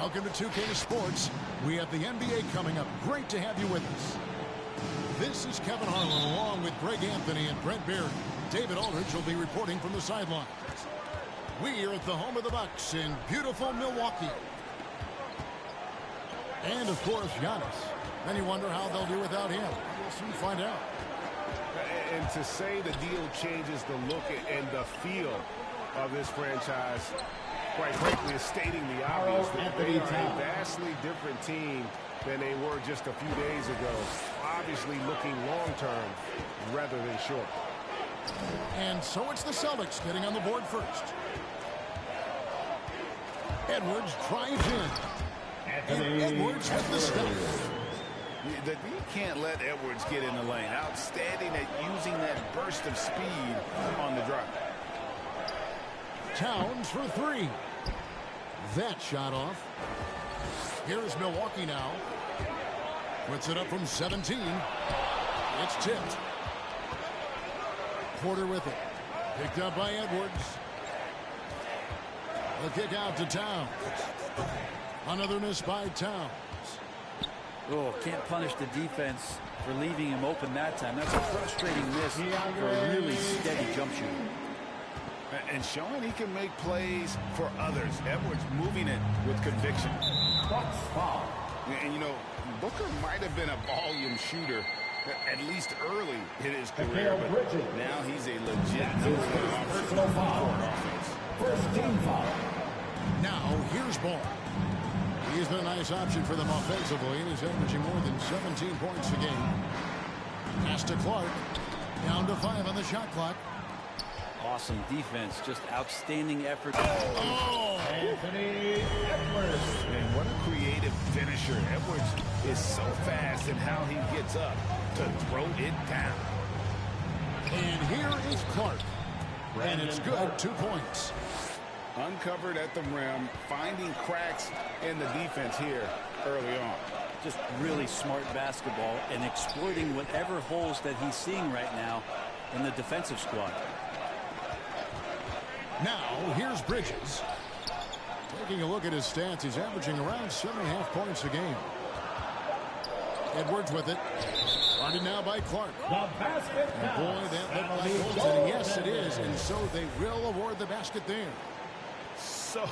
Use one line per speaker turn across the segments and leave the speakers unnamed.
Welcome to 2K Sports. We have the NBA coming up. Great to have you with us. This is Kevin Harlan along with Greg Anthony and Brent Barry. David Aldridge will be reporting from the sidelines. We are at the home of the Bucks in beautiful Milwaukee. And, of course, Giannis. Then you wonder how they'll do without him. We'll soon find out.
And to say the deal changes the look and the feel of this franchise, quite frankly, is stating the obvious that they are a vastly different team than they were just a few days ago. Obviously looking long-term rather than short.
And so it's the Celtics getting on the board first. Edwards drives in. And Edwards with the stop.
You can't let Edwards get in the lane. Outstanding at using that burst of speed on the drive.
Towns for three. That shot off. Here's Milwaukee now. Puts it up from 17. It's tipped. Porter with it. Picked up by Edwards. The kick out to Towns. Another miss by Towns.
Oh, can't punish the defense for leaving him open that time. That's a frustrating miss for a really steady jump shooter.
And showing he can make plays for others. Edwards moving it with conviction. And, you know, Booker might have been a volume shooter, at least early in his career, but now he's a legit personal foul.
First team foul. Now, here's Ball. He's been a nice option for them offensively, and he's averaging more than 17 points a game. Pass to Clark. Down to 5 on the shot clock.
Awesome defense. Just outstanding effort.
Oh!
Anthony Edwards.
And what a creative finisher. Edwards is so fast in how he gets up to throw it down.
And here is Clark. And it's good. 2 points.
Uncovered at the rim, finding cracks in the defense here early on.
Just really smart basketball and exploiting whatever holes that he's seeing right now in the defensive squad.
Now, here's Bridges. Taking a look at his stats, he's averaging around 7.5 points a game. Edwards with it. Guarded now by Clark. And boy, that looked like goals. And yes, it is. And so they will award the basket there.
So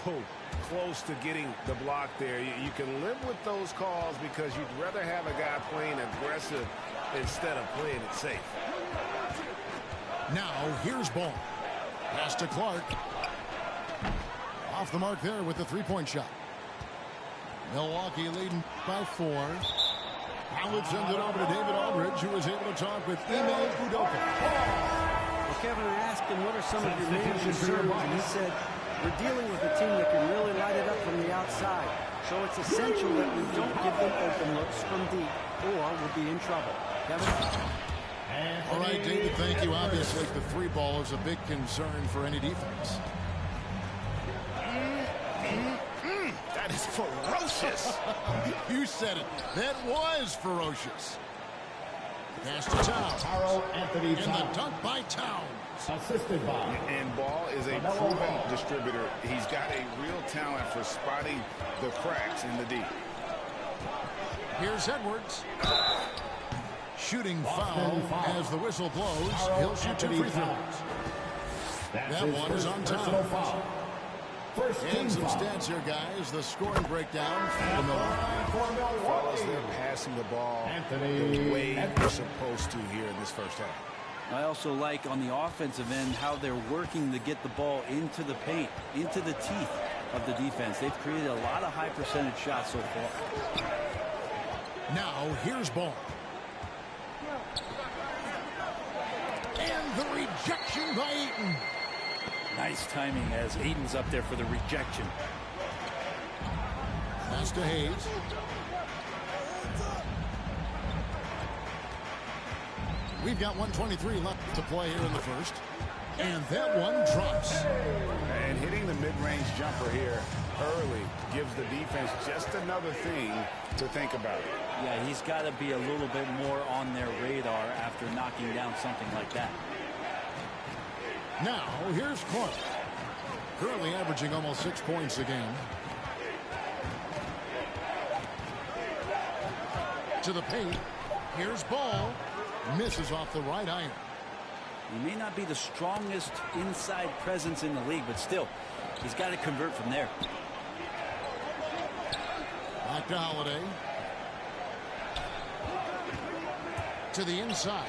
close to getting the block there. You can live with those calls because you'd rather have a guy playing aggressive instead of playing it safe.
Now, here's Ball. Pass to Clark. Off the mark there with the three-point shot. Milwaukee leading by 4. Now let's send it over to David Aldridge, who was able to talk with Ime Udoka.
Well, Kevin, I asked him, what are some of your main concerns? And he said, we're dealing with a team that can really light it up from the outside. So it's essential that we don't give them open looks from deep, or we'll be in trouble. Kevin?
All right, David, thank you. Obviously, the three ball is a big concern for any defense.
That is ferocious.
You said it. That was ferocious. Pass to Towns. And the dunk by Towns.
Assisted by.
And Ball is a proven distributor. He's got a real talent for spotting the cracks in the deep.
Here's Edwards. Shooting foul as the whistle blows. He'll shoot 2 free throws. That one is on time. And some stats here, guys. The scoring breakdown for Milwaukee.
Fellas, they're passing the ball the way they're supposed to here in this first half.
I also like on the offensive end how they're working to get the ball into the paint, into the teeth of the defense. They've created a lot of high percentage shots so far.
Now, here's Ball. And the rejection by Ayton.
Nice timing as Ayton's up there for the rejection.
Pass to Hayes. We've got 1:23 left to play here in the first. And that one drops.
And hitting the mid-range jumper here early gives the defense just another thing to think about.
Yeah, he's got to be a little bit more on their radar after knocking down something like that.
Now, here's Clark. Currently averaging almost 6 points a game. to the paint. Here's Ball. Misses off the right iron.
He may not be the strongest inside presence in the league, but still, he's got to convert from there.
Back to Holiday. To the inside.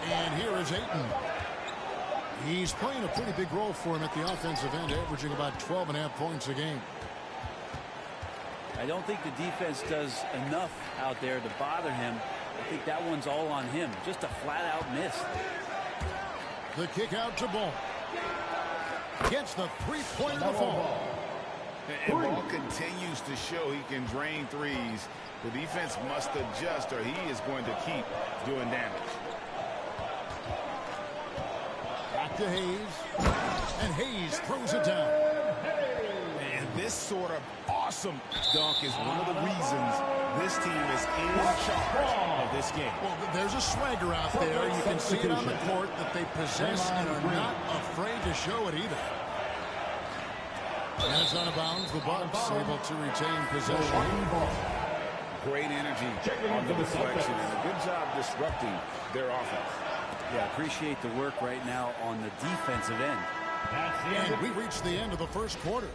And here is Ayton. He's playing a pretty big role for him at the offensive end, averaging about 12.5 points a game.
I don't think the defense does enough out there to bother him. I think that one's all on him. Just a flat-out miss.
The kick out to Ball. Gets the three-pointer to fall.
And Ball continues to show he can drain threes. The defense must adjust or he is going to keep doing damage.
Back to Hayes. And Hayes throws it down.
And this sort of awesome dunk is one of the reasons this team is in charge of this game.
Well, there's a swagger out there. You can see it on the court that they possess and are not afraid to show it either. And it's out of bounds. The Bucks able to retain possession.
Great energy on the deflection and a good job disrupting their offense.
Yeah, appreciate the work right now on the defensive end.
And we reached the end of the first quarter.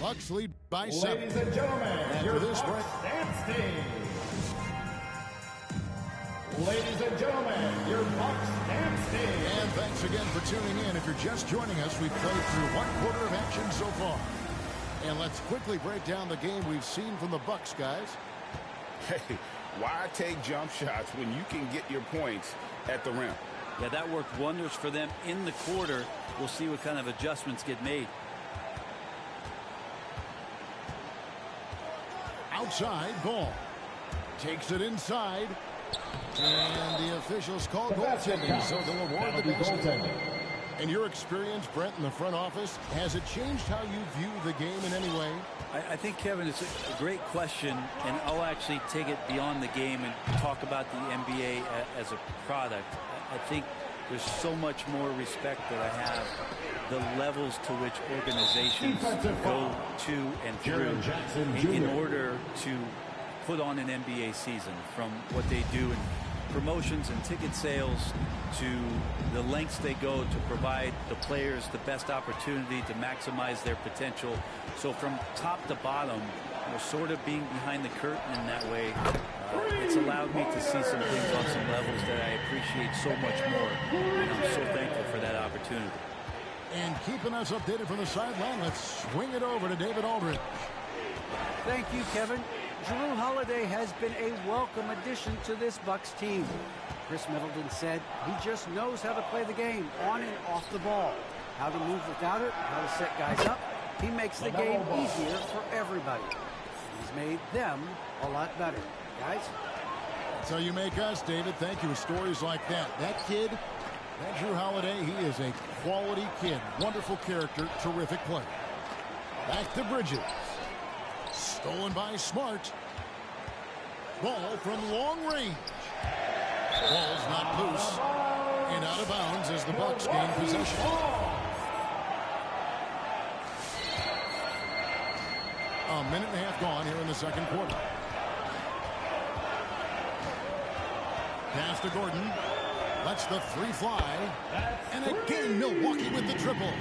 Bucks lead by 7.
Ladies and gentlemen,
After this break.
Ladies and gentlemen, your Bucks stand stage.
And thanks again for tuning in. If you're just joining us, we've played through one quarter of action so far. And let's quickly break down the game we've seen from the Bucks, guys.
Hey, why take jump shots when you can get your points at the rim?
Yeah, that worked wonders for them in the quarter. We'll see what kind of adjustments get made.
Outside, Ball. Takes it inside. And the officials call goaltending, so they'll award the basket. In your experience, Brent, in the front office, has it changed how you view the game in any way?
I think, Kevin, it's a great question, and I'll actually take it beyond the game and talk about the NBA as a product. I think there's so much more respect that I have the levels to which organizations go to and through in order to put on an NBA season, from what they do in promotions and ticket sales to the lengths they go to provide the players the best opportunity to maximize their potential. So from top to bottom, sort of being behind the curtain in that way, it's allowed me to see some things on some levels that I appreciate so much more. And I'm so thankful for that opportunity.
And keeping us updated from the sideline, let's swing it over to David Aldridge.
Thank you, Kevin. Jrue Holiday has been a welcome addition to this Bucks team. Chris Middleton said he just knows how to play the game on and off the ball, how to move without it, how to set guys up. He makes the game easier for everybody. He's made them a lot better. Guys?
That's how you make us, David. Thank you. With stories like that. That kid, that Jrue Holiday, he is a quality kid. Wonderful character, terrific player. Back to Bridges. Stolen by Smart. Ball from long range. Ball's not loose. And out of bounds as the Bucks gain possession. A minute and a half gone here in the second quarter. Pass to Gordon. Lets the three fly. And again, Milwaukee with the triple.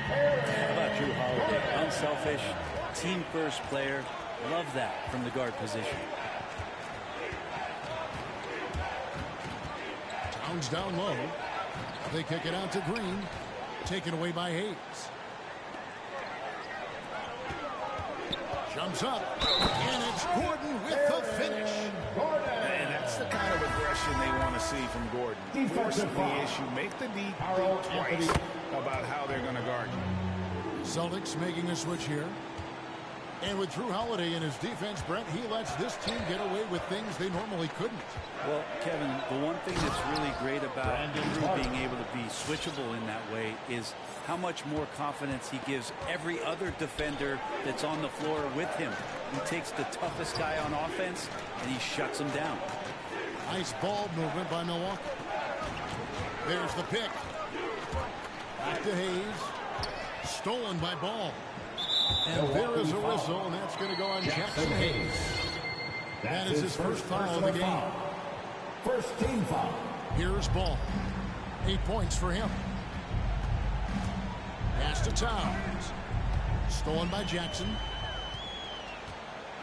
How about Jrue Holiday? Unselfish, team-first player. Love that from the guard position.
Towns down low. They kick it out to Green. Taken away by Hayes. Jumps up. And it's Gordon with the finish.
And that's the kind of aggression they want to see from Gordon. Force the issue. Make the D think twice about how they're going to guard you.
Celtics making a switch here. And with Jrue Holiday in his defense, Brent, he lets this team get away with things they normally couldn't.
Well, Kevin, the one thing that's really great about Jrue being able to be switchable in that way is how much more confidence he gives every other defender that's on the floor with him. He takes the toughest guy on offense, and he shuts him down.
Nice ball movement by Milwaukee. There's the pick. Back to Hayes. Stolen by Ball. And there is a whistle, and that's going to go on Jackson Hayes. That is his first foul of the game.
First team foul.
Here's Ball. 8 points for him. Pass to Towns. Stolen by Jackson.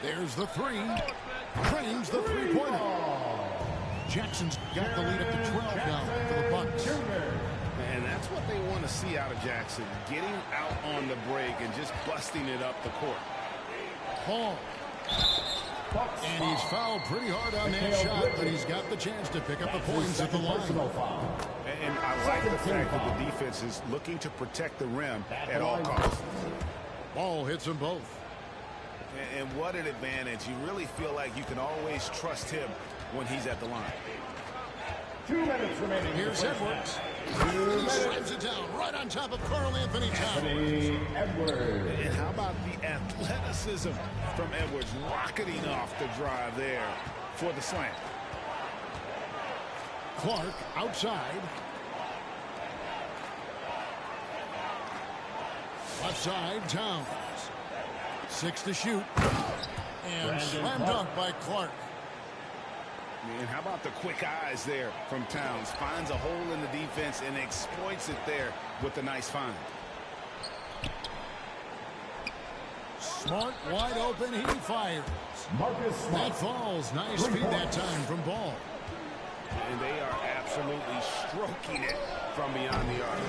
There's the three. Drains the three-pointer. Jackson's got the lead up to 12 now for the Bucks.
And that's what they want to see out of Jackson. Getting out on the break and just busting it up the court.
Hall. And he's fouled pretty hard on that shot, but he's got the chance to pick up the points at the line.
And I like the fact that the defense is looking to protect the rim at all costs.
Ball hits them both.
And what an advantage. You really feel like you can always trust him when he's at the line.
2 minutes remaining.
Here's Edwards. He slams it down right on top of Karl Anthony Towns.
Edwards.
And how about the athleticism from Edwards rocketing off the drive there for the slam.
Clark outside. Left side, Towns. 6 to shoot. And slam dunk by Clark.
And how about the quick eyes there from Towns? Finds a hole in the defense and exploits it there with a nice find.
Smart wide open. He fires.
Marcus Smart.
That falls. Nice feed that time from Ball.
And they are absolutely stroking it from beyond the arc.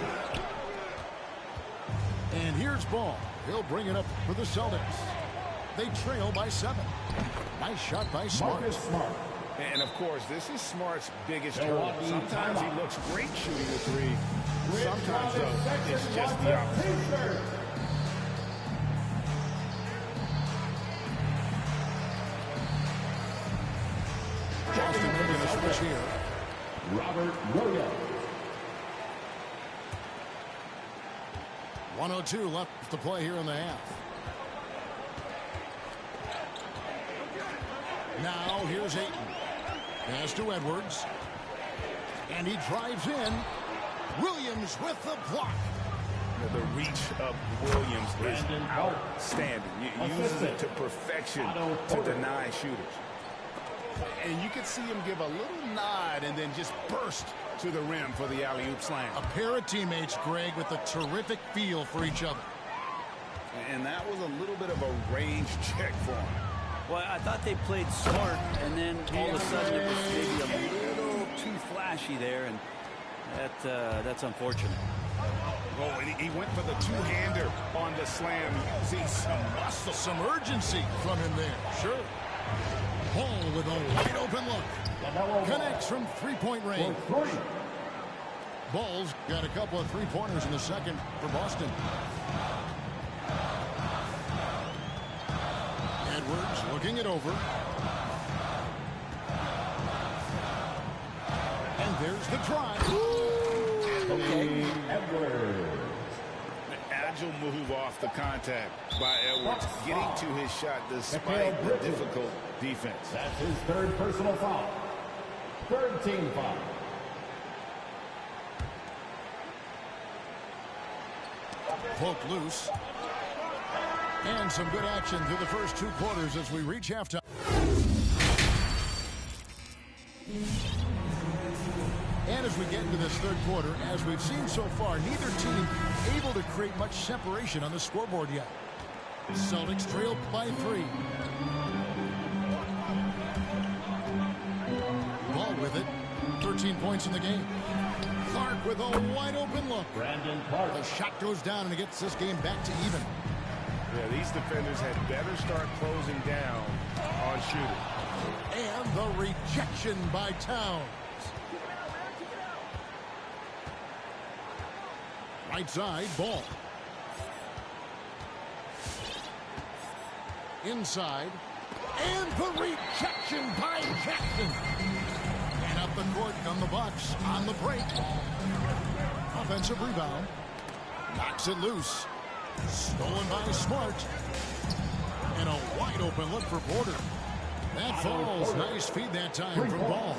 And here's Ball. He'll bring it up for the Celtics. They trail by 7. Nice shot by Smart.
Marcus Smart.
And, of course, this is Smart's biggest hurdle. Sometimes he looks great shooting the three. Sometimes, though, it's just the opposite.
Boston going to switch here.
Robert Williams.
102 left to play here in the half. Now here's Ayton. Pass to Edwards. And he drives in. Williams with the block.
The reach of Williams is outstanding. He uses it to perfection to deny shooters. And you can see him give a little nod and then just burst to the rim for the alley-oop slam.
A pair of teammates, Greg, with a terrific feel for each other.
And that was a little bit of a range check for him.
Well, I thought they played smart, and then all of a sudden it was maybe a little too flashy there, and that's unfortunate.
Oh, and he went for the two-hander on the slam, using some muscle.
Some urgency from him there. Sure. Ball with a wide open look. Connects from three-point range. Ball's got a couple of three-pointers in the second for Boston. Edwards looking it over. And there's the drive.
Okay. Edwards.
Agile move off the contact by Edwards, getting to his shot despite the difficult defense.
That's his third personal foul. Third team foul.
Poked loose. And some good action through the first 2 quarters as we reach halftime. And as we get into this third quarter, as we've seen so far, neither team able to create much separation on the scoreboard yet. Celtics trail by 3. Ball with it. 13 points in the game. Clark with a wide open look.
Brandon Clark.
The shot goes down and it gets this game back to even.
Yeah, these defenders had better start closing down on shooting.
And the rejection by Towns. Right side, Ball. Inside. And the rejection by Jackson. And up the court come the Bucks on the break. Offensive rebound. Knocks it loose. Stolen by Smart. And a wide open look for Porter. That falls. Nice feed that time from Ball.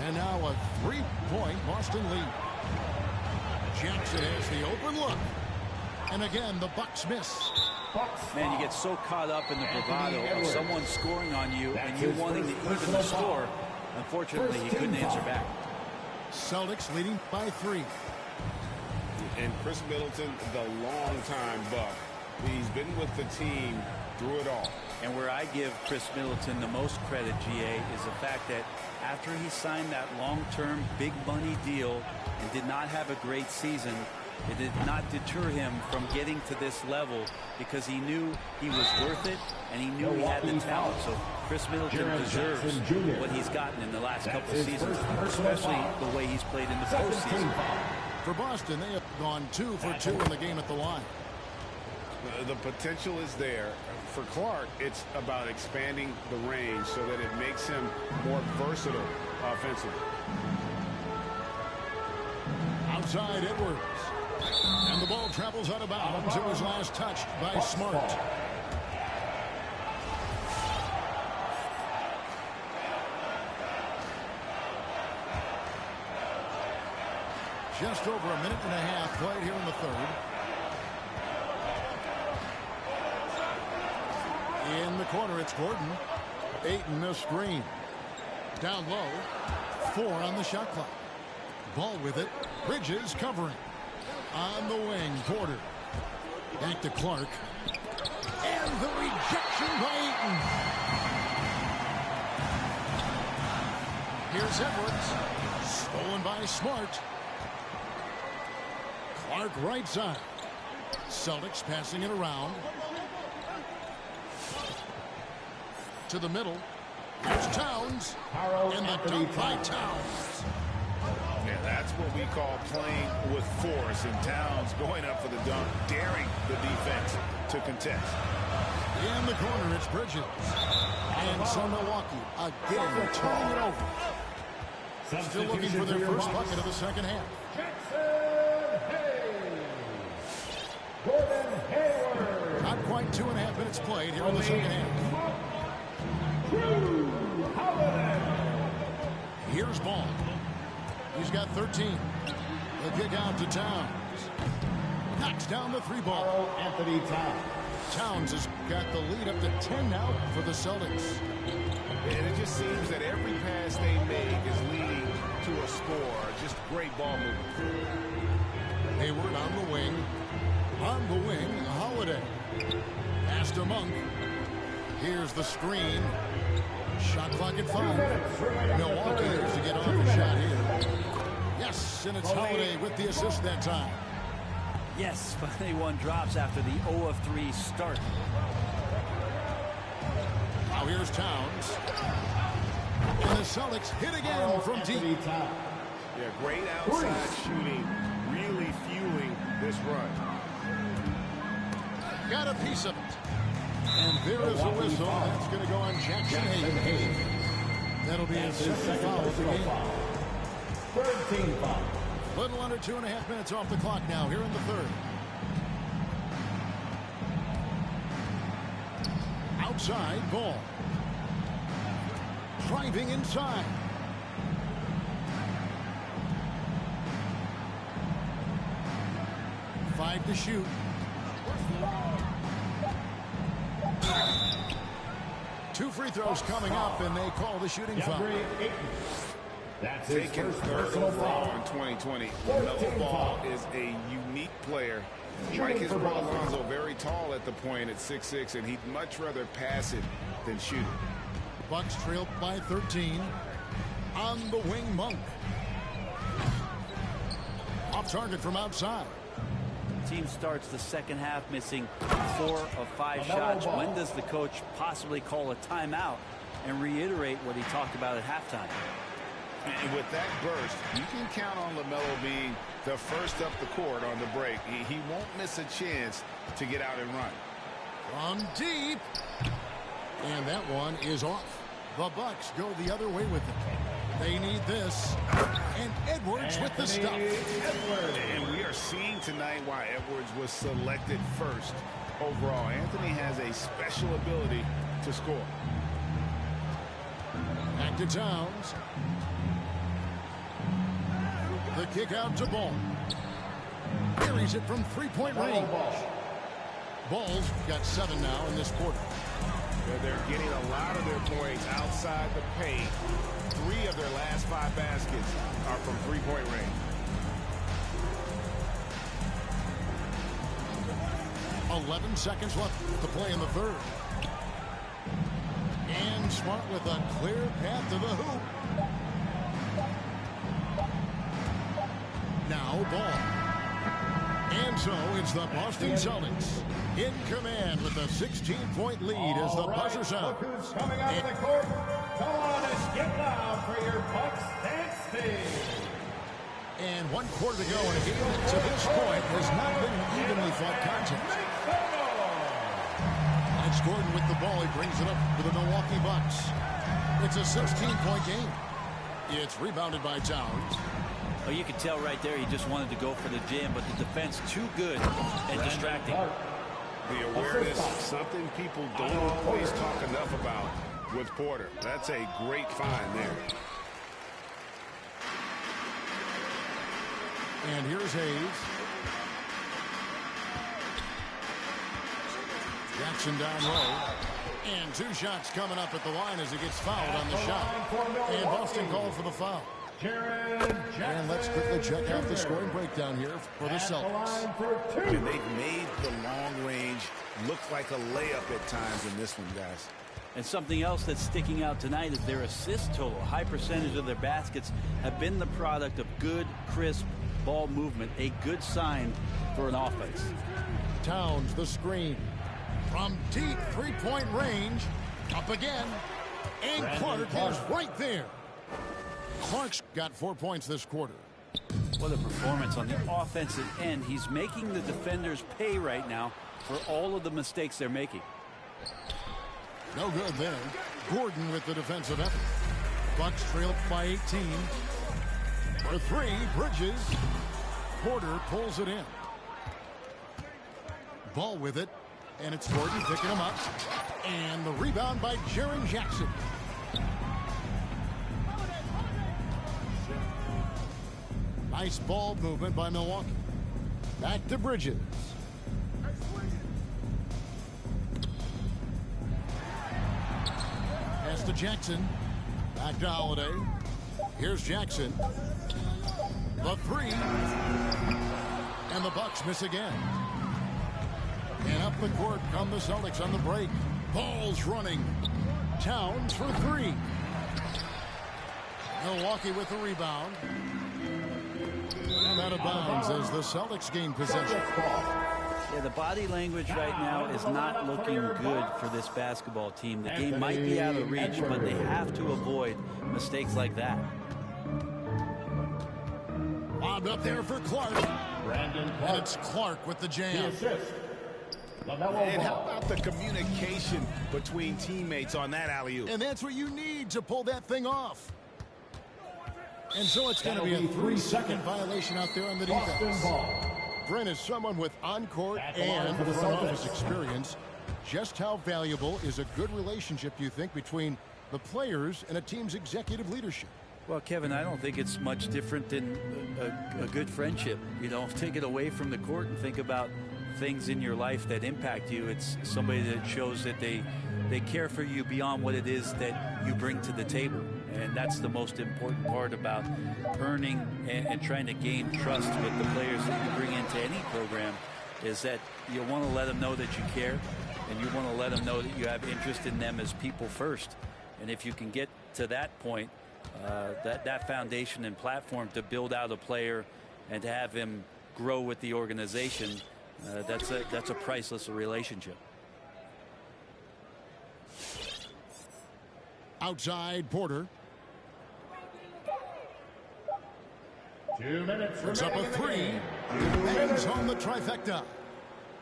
And now a 3-point Boston lead. Jackson has the open look. And again, the Bucks miss.
Man, you get so caught up in the bravado of someone scoring on you and you wanting to even the score. Unfortunately, he couldn't answer back.
Celtics leading by 3.
And Chris Middleton, the longtime Buck. He's been with the team through it all.
And where I give Chris Middleton the most credit, GA, is the fact that after he signed that long-term big money deal and did not have a great season, it did not deter him from getting to this level because he knew he was worth it and he knew he had the talent. So Chris Middleton deserves what he's gotten in the last couple of seasons, especially the way he's played in the postseason.
For Boston, they have gone 2 for 2 in the game at the line.
The potential is there. For Clark, it's about expanding the range so that it makes him more versatile offensively.
Outside Edwards. And the ball travels out of bounds. It was last touched by Smart. Just over a minute and a half played here in the third. In the corner, it's Gordon. Ayton, a screen. Down low. 4 on the shot clock. Ball with it. Bridges covering. On the wing, Porter. Back to Clark. And the rejection by Ayton. Here's Edwards. Stolen by Smart. Clark right side. Celtics passing it around. To the middle. Here's Towns. And the dunk by Towns.
Yeah, that's what we call playing with force. And Towns going up for the dunk, daring the defense to contest.
In the corner, it's Bridges. And so Milwaukee again turning it over. Still looking for their first bucket of the second half.
Gordon Hayward.
Not quite 2.5 minutes played here in the second half. Here's Ball. He's got 13. The kick out to Towns. Knocks down the 3 ball.
Anthony Towns.
Towns has got the lead up to 10 now for the Celtics.
And it just seems that every pass they make is leading to a score. Just great ball movement.
Hayward on the wing. On the wing, Holiday. Pass to Monk. Here's the screen. Shot clock at 5. Milwaukee needs to get off a shot here. Yes, and it's Holiday with the assist that time.
Yes, finally one drops after the 0 of 3 start.
Now here's Towns. And the Celtics hit again from deep.
Yeah, great outside shooting, really fueling this run.
Got a piece of it. And there is a whistle. That's going to go on Jackson Hayes. That'll be his second foul of the game.
13 foul.
Little under 2.5 minutes off the clock now here in the third. Outside Ball. Driving inside. Five to shoot. Two free throws coming up, and they call the shooting foul.
That's his
Taken
first
third
personal
overall
foul.
in 2020. LaMelo Ball is a unique player. Like his brother Lonzo, very tall at the point at 6'6", and he'd much rather pass it than shoot it.
Bucks trailed by 13. On the wing, Monk. Off target from outside.
Team starts the second half missing 4 of 5 shots. When does the coach possibly call a timeout and reiterate what he talked about at halftime?
And with that burst, you can count on LaMelo being the first up the court on the break. He won't miss a chance to get out and run.
From deep. And that one is off. The Bucks go the other way with it. They need this. And Edwards with the stuff.
And we are seeing tonight why Edwards was selected first overall. Anthony has a special ability to score.
Back to Towns. The kick out to Ball. buries it from three-point range. Bulls got 7 now in this quarter.
They're getting a lot of their points outside the paint. 3 of their last 5 baskets are from three-point range.
11 seconds left to play in the third. And Smart with a clear path to the hoop. Now ball. And so it's the Boston Celtics in command with a 16-point lead as the buzzer sounds.
Look who's coming out of the court. Come on and get loud for your Bucks dance team.
And 1 quarter to go in a game that to this point has not been an evenly fought contest. It's Gordon with the ball. He brings it up for the Milwaukee Bucks. It's a 16-point game. It's rebounded by Towns.
Well, you can tell right there he just wanted to go for the jam, but the defense too good and distracting.
The awareness, something people don't always talk enough about with Porter. That's a great find there.
And here's Hayes. Jackson down low. And 2 shots coming up at the line as he gets fouled on the shot. And Boston called for the foul. And let's quickly check out the scoring breakdown here for the Celtics.
And they've made the long range look like a layup at times in this one, guys.
And something else that's sticking out tonight is their assist total. A high percentage of their baskets have been the product of good, crisp ball movement. A good sign for an offense.
Towns, the screen. From deep three-point range. Up again. And Clark is right there. Clark's got 4 points this quarter.
What a performance on the offensive end. He's making the defenders pay right now for all of the mistakes they're making.
No good there. Gordon with the defensive effort. Bucks trailed by 18. For 3, Bridges. Porter pulls it in. Ball with it. And it's Gordon picking him up. And the rebound by Jaren Jackson. Nice ball movement by Milwaukee. Back to Bridges. Pass to Jackson. Back to Holiday. Here's Jackson. The 3. And the Bucks miss again. And up the court come the Celtics on the break. Ball's running. Towns for 3. Milwaukee with the rebound. And out of bounds as the Celtics gain possession.
Yeah, the body language right now is not looking good for this basketball team. The game might be out of reach, but they have to avoid mistakes like that.
Lobbed up there for Clark. And it's Clark with the jam.
And how about the communication between teammates on that alley-oop?
And that's what you need to pull that thing off. And so it's going to be a 3-second violation out there on the defense. Brent, is someone with on-court and front office experience, just how valuable is a good relationship, you think, between the players and a team's executive leadership?
Well, Kevin, I don't think it's much different than a good friendship. You know, take it away from the court and think about things in your life that impact you. It's somebody that shows that they care for you beyond what it is that you bring to the table. And that's the most important part about earning and trying to gain trust with the players that you bring into any program, is that you want to let them know that you care, and you want to let them know that you have interest in them as people first. And if you can get to that point, that foundation and platform to build out a player and to have him grow with the organization, that's a priceless relationship.
Outside, Porter.
2 minutes.
Puts up a 3. Bangs on the trifecta.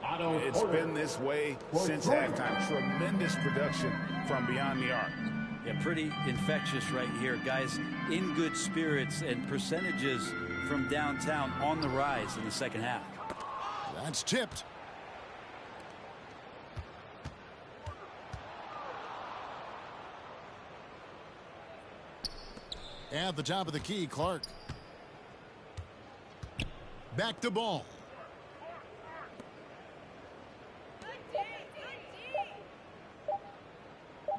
It's been this way since halftime. Tremendous production from beyond the arc.
Yeah, pretty infectious right here. Guys in good spirits and percentages from downtown on the rise in the second half.
That's tipped. At the top of the key, Clark. Back to ball.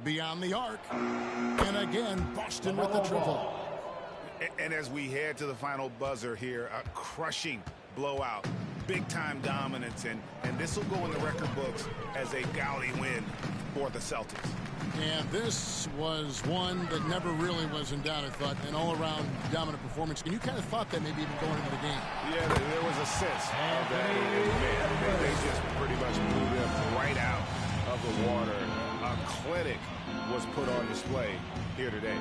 beyond the arc. And again, Boston with the triple.
And as we head to the final buzzer here, a crushing blowout, big-time dominance, and this will go in the record books as a gaudy win for the Celtics.
And this was one that never really was in doubt, I thought, an all-around dominant performance. And you kind of thought that maybe even going into the game.
Yeah, there was a sense of that. And they just pretty much blew them right out of the water. A clinic was put on display here today.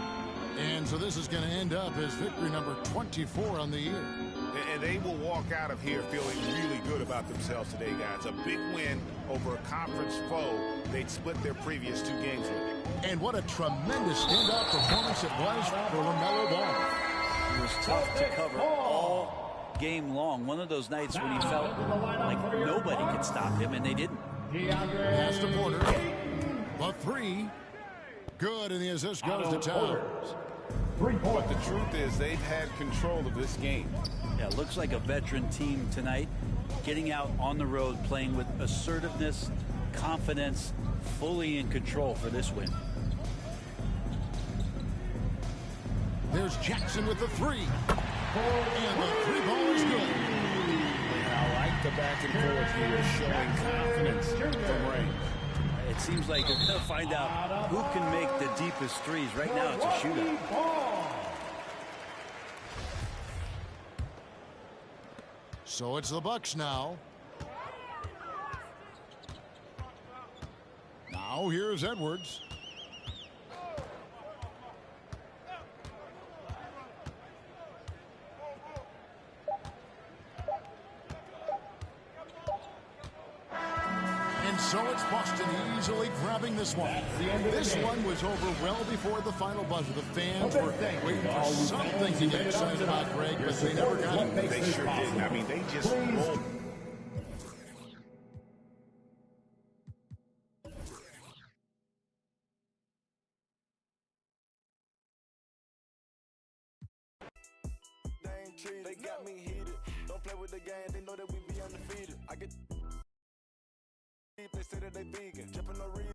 And so this is going to end up as victory number 24 on the year.
And they will walk out of here feeling really good about themselves today, guys. A big win over a conference foe they'd split their previous 2 games with.
And what a tremendous standout performance it was for LaMelo Ball.
It was tough to cover all game long. One of those nights when he felt like nobody could stop him, and they didn't.
Pass to Porter. The 3. Good, and the assist goes to Towns.
But the truth is they've had control of this game.
Yeah, it looks like a veteran team tonight, getting out on the road, playing with assertiveness, confidence, fully in control for this win.
There's Jackson with the 3. And the 3 ball is good.
I like the back and forth here, showing confidence from Ray.
It seems like they're going to find out who can make the deepest threes. Right now, it's a shootout.
So it's the Bucks now. Now here's Edwards. And so it's Boston easily grabbing this one. This one was over well before the final buzzer. The fans were waiting for something to get excited about, Greg, but they never got it.
They sure didn't. I mean, they just rolled.
They got me heated. Don't play with the game. They know that we be undefeated. I get. They say that they vegan. Jumping no reason.